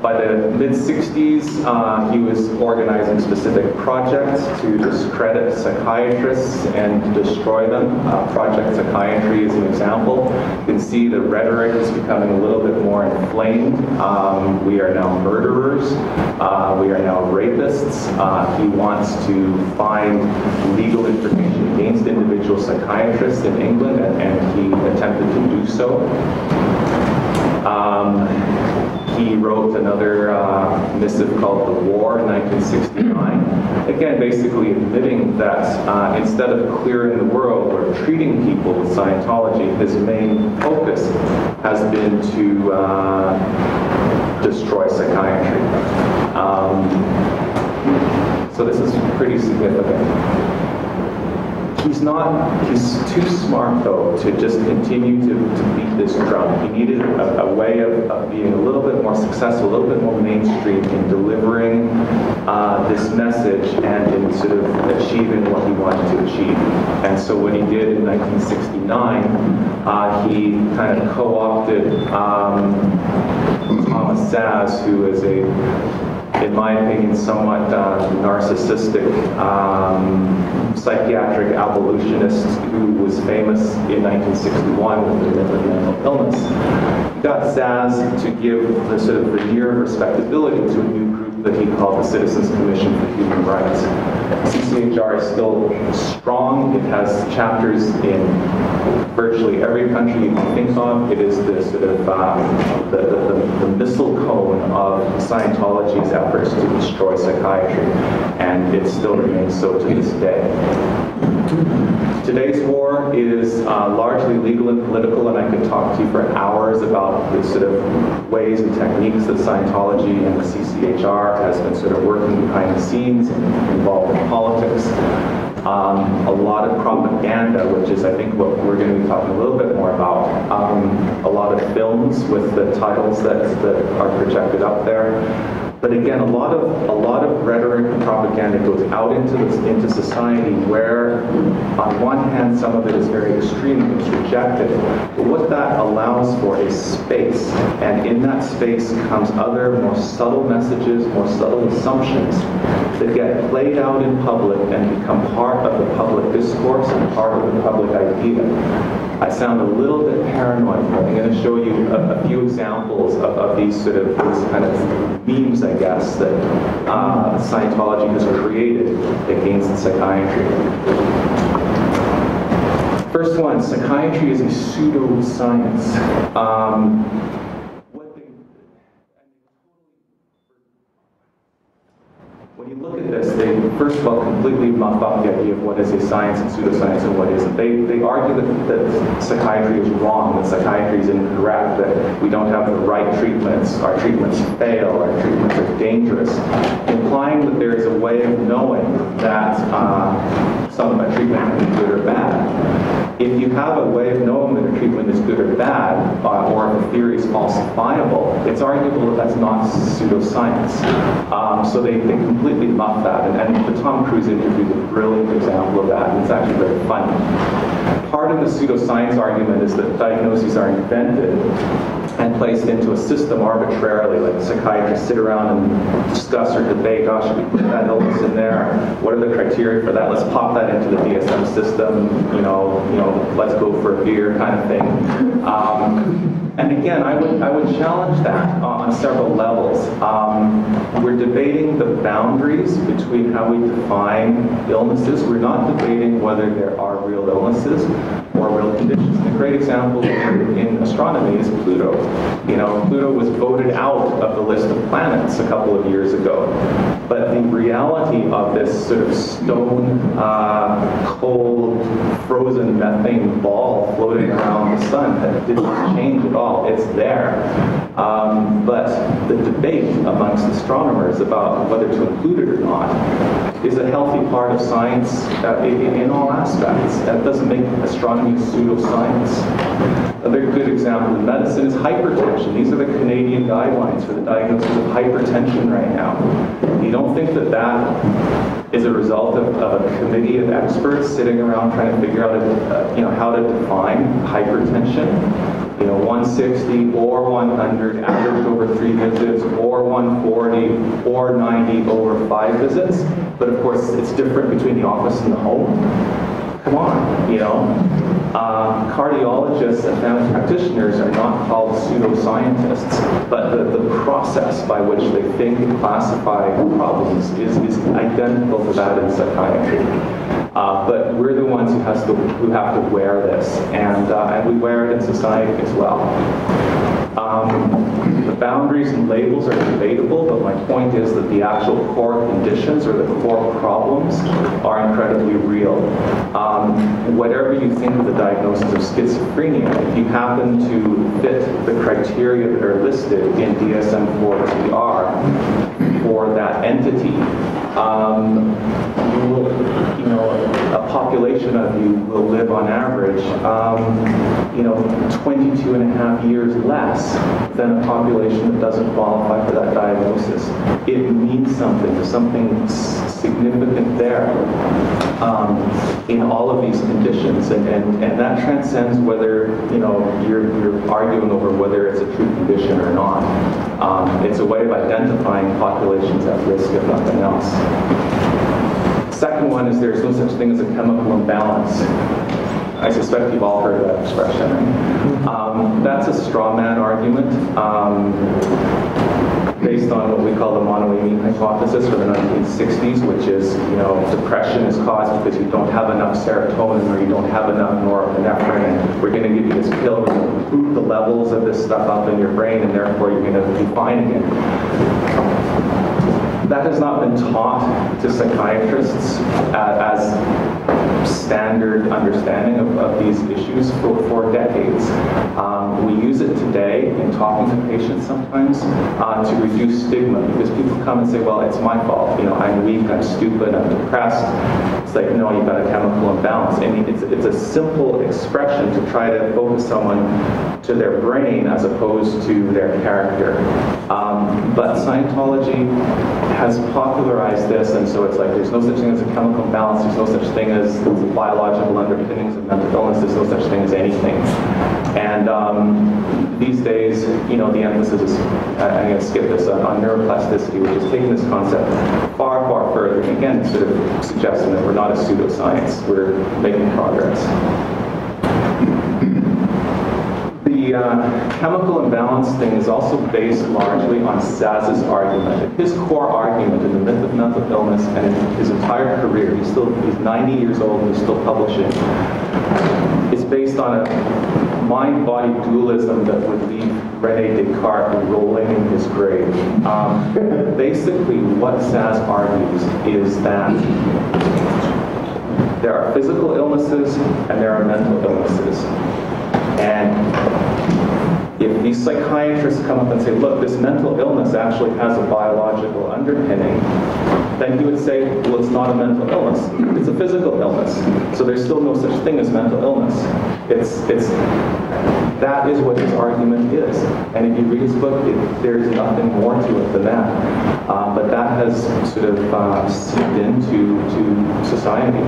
By the mid-60s, he was organizing specific projects to discredit psychiatrists and to destroy them. Project Psychiatry is an example. You can see the rhetoric is becoming a little bit more inflamed. We are now murderers. We are now rapists. He wants to find legal information against individual psychiatrists in England, and he attempted to do so. He wrote another missive called The War in 1969. Again, basically admitting that instead of clearing the world or treating people with Scientology, his main focus has been to destroy psychiatry. So this is pretty significant. He's too smart, though, to just continue to beat this drum. He needed a way of being a little bit more successful, a little bit more mainstream in delivering this message and in sort of achieving what he wanted to achieve. And so what he did in 1969, he kind of co-opted Thomas Szasz, who is in my opinion, somewhat narcissistic psychiatric abolitionist who was famous in 1961 with the myth of mental illness. He got Szasz to give the sort of veneer of respectability to a new group that he called the Citizens Commission for Human Rights. CCHR is still strong. It has chapters in virtually every country you can think of. It is the sort of the missile cone of Scientology's efforts to destroy psychiatry, and it still remains so to this day. Today's war is largely legal and political, and I could talk to you for hours about the sort of ways and techniques that Scientology and the CCHR has been sort of working behind the scenes and involved in politics. A lot of propaganda, which is I think what we're going to be talking a little bit more about. A lot of films with the titles that are projected up there. But again, a lot of rhetoric and propaganda goes out into society where, on one hand, some of it is very extreme and it's rejected. But what that allows for is space, and in that space comes other more subtle messages, more subtle assumptions that get played out in public and become part of the public discourse and part of the public idea. I sound a little bit paranoid, but I'm going to show you a few examples of these sort of kind of memes, I guess, that Scientology has created against psychiatry. First one, psychiatry is a pseudoscience. When you look at this, they first of all completely muff up the idea of what is a science and pseudoscience and what isn't. They argue that psychiatry is wrong, that psychiatry is incorrect, that we don't have the right treatments, our treatments fail, our treatments are dangerous, implying that there is a way of knowing that some treatment can be good or bad. If you have a way of knowing that a treatment is good or bad, or if a theory is falsifiable, it's arguable that that's not pseudoscience. So they completely muff that, and the Tom Cruise interview is a brilliant example of that, and it's actually very funny. Part of the pseudoscience argument is that diagnoses are invented and placed into a system arbitrarily, like psychiatrists sit around and discuss or debate, oh, should we put that illness in there? What are the criteria for that? Let's pop that into the DSM system, you know, let's go for a beer kind of thing. And again, I would challenge that on several levels. We're debating the boundaries between how we define illnesses. We're not debating whether there are real illnesses or real conditions. And a great example in astronomy is Pluto. You know, Pluto was voted out of the list of planets a couple of years ago. But the reality of this sort of stone, cold, frozen methane ball floating around the sun that did not change at all. It's there. But the debate amongst astronomers about whether to include it or not is a healthy part of science in all aspects. That doesn't make astronomy pseudoscience. Another good example in medicine is hypertension. These are the Canadian guidelines for the diagnosis of hypertension right now. You don't think that that is a result of a committee of experts sitting around trying to figure out how to define hypertension? 160 or 100 averaged over 3 visits, or 40 or 90 over 5 visits, but of course it's different between the office and the home. Come on, you know. Cardiologists and family practitioners are not called pseudoscientists, but the process by which they think and classify problems is identical to that in psychiatry. But we're the ones who have to wear this, and we wear it in society as well. The boundaries and labels are debatable, but my point is that the actual core conditions or the core problems are incredibly real. Whatever you think of the diagnosis of schizophrenia, if you happen to fit the criteria that are listed in DSM-4-TR for that entity, you will, you know, a population of you will live on average, 22 and a half years less than a population that doesn't qualify for that diagnosis. It means something. There's something significant there in all of these conditions, and that transcends whether, you know, you're arguing over whether it's a true condition or not. It's a way of identifying populations at risk, if nothing else. Second one is there's no such thing as a chemical imbalance. I suspect you've all heard of that expression, right? That's a straw man argument based on what we call the monoamine hypothesis from the 1960s, which is, you know, depression is caused because you don't have enough serotonin or you don't have enough norepinephrine, and we're going to give you this pill which will improve the levels of this stuff up in your brain, and therefore you're going to be fine again. That has not been taught to psychiatrists as standard understanding of these issues for decades. We use it today in talking to patients sometimes to reduce stigma, because people come and say, well, it's my fault. You know, I'm weak, I'm stupid, I'm depressed. It's like, no, you've got a chemical imbalance. I mean, it's a simple expression to try to focus someone to their brain as opposed to their character. But Scientology has popularized this, and so it's like there's no such thing as a chemical imbalance, there's no such thing as biological underpinnings of mental illness, there's no such thing as anything. And these days, you know, the emphasis is, I'm going to skip this, on neuroplasticity, which is taking this concept far, far further, and again, sort of suggesting that we're not a pseudoscience, we're making progress. The chemical imbalance thing is also based largely on Saz's argument. His core argument in the myth of mental illness and in his entire career, he's 90 years old and he's still publishing, is based on a mind-body dualism that would leave René Descartes rolling in his grave. Basically, what Saz argues is that there are physical illnesses and there are mental illnesses. And if these psychiatrists come up and say, look, this mental illness actually has a biological underpinning, then he would say, well, it's not a mental illness. It's a physical illness. So there's still no such thing as mental illness. That is what his argument is. And if you read his book, there's nothing more to it than that. But that has sort of seeped into society.